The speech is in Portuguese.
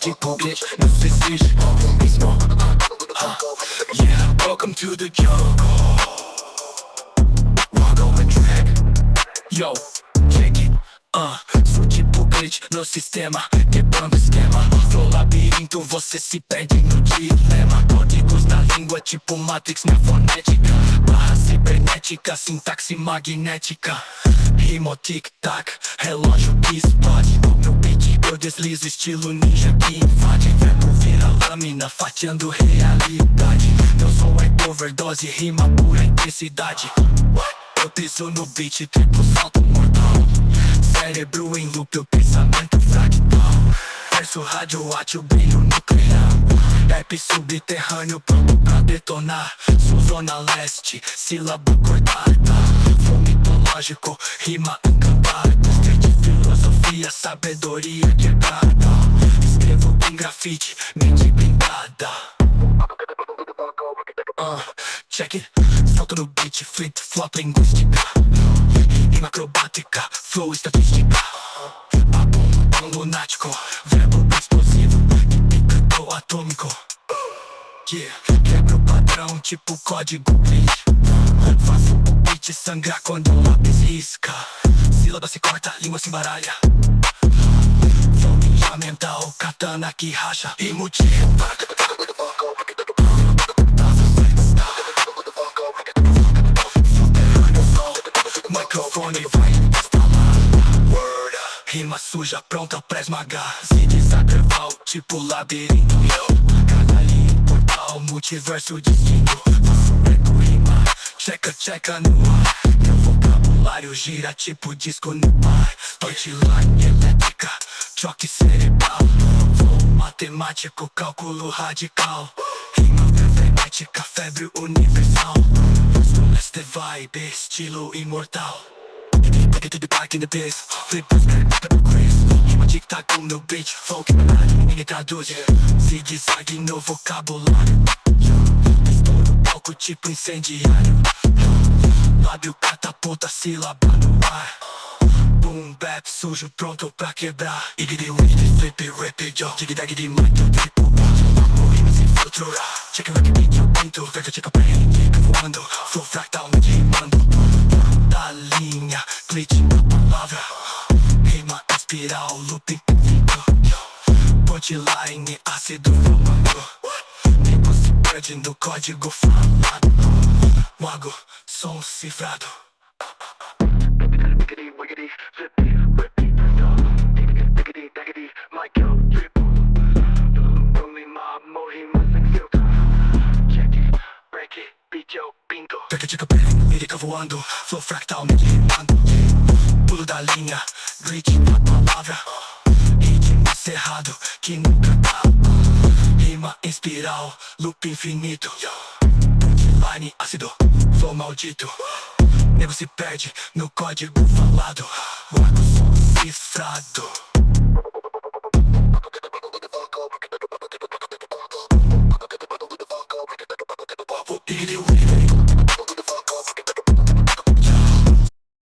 tipo glitch, não se exige mesmo. Yeah, welcome to the jungle. Walk on track. Yo, check it. Sou tipo glitch no sistema, quebrando esquema. Flow labirinto, você se perde no dilema. Códigos na língua, tipo Matrix, minha fonética. Barra cibernética, sintaxe magnética. Rimo tic-tac, relógio que explode. No beat eu deslizo, estilo ninja que invade. Verbo vira lâmina, fatiando realidade. Meu som é overdose, rima pura intensidade. Eu piso no beat, triplo salto mortal. Cérebro em loop, o pensamento fractal. Verso radioativo, brilho nuclear. Rap subterrâneo, pronto pra detonar. Sou zona leste, sílaba cortada. Flow mitológico, rima encantada. Street filosofia, sabedoria quebrada. Escrevo em grafite, mente blindada. Check it. Salto no beat, flip-flop linguística. Rima acrobática, flow estatística. Papum, lunático, verbo explosivo. Pico atômico. Yeah, quebra o padrão, tipo código glitch. Faço o beat sangrar quando o lápis risca. Sílaba se corta, língua se embaralha. Flow ninja mental, katana que racha. Rimo tipo microfone vai instalar. Word. Rima suja pronta pra esmagar. Zigue-zague, tipo labirinto. Cada linha portal, multiverso distinto. Faço eco, rima, checa no ar. Meu vocabulário gira tipo disco no ar. Torchline elétrica, choque cerebral. Flow matemático, cálculo radical. Rima frenética, febre universal. Leste vibe, estilo imortal. Get to the back in the biz. Flip the Chris. Rima tic-tac com meu beat. Folk melody, ninguém traduz. Zigue-zague no vocabulário. Estou no palco tipo incendiário. Lábio catapulta, sílaba no ar. Boom bap sujo pronto pra quebrar. Iggy wiggy, flip rip yo. Jiggy-daggy mic, triple. Rima sem filtro. Check it, beat, eu pinto. Vega, check a brain. Voando, flow fractal, me rimando. Da linha, glitch na palavra. Rima espiral, loop infinito. Punchline, ácido fumando. Tempo se perde no código falado. Mago, som cifrado. Checa bem, lírica voando. Flow fractal me rimando. Pulo da linha, glitch na palavra. Ritmo cerrado que nunca dá. Rima em espiral, loop infinito. Punchline ácido, flow maldito. Nego se perde no código falado. O arco som cifrado.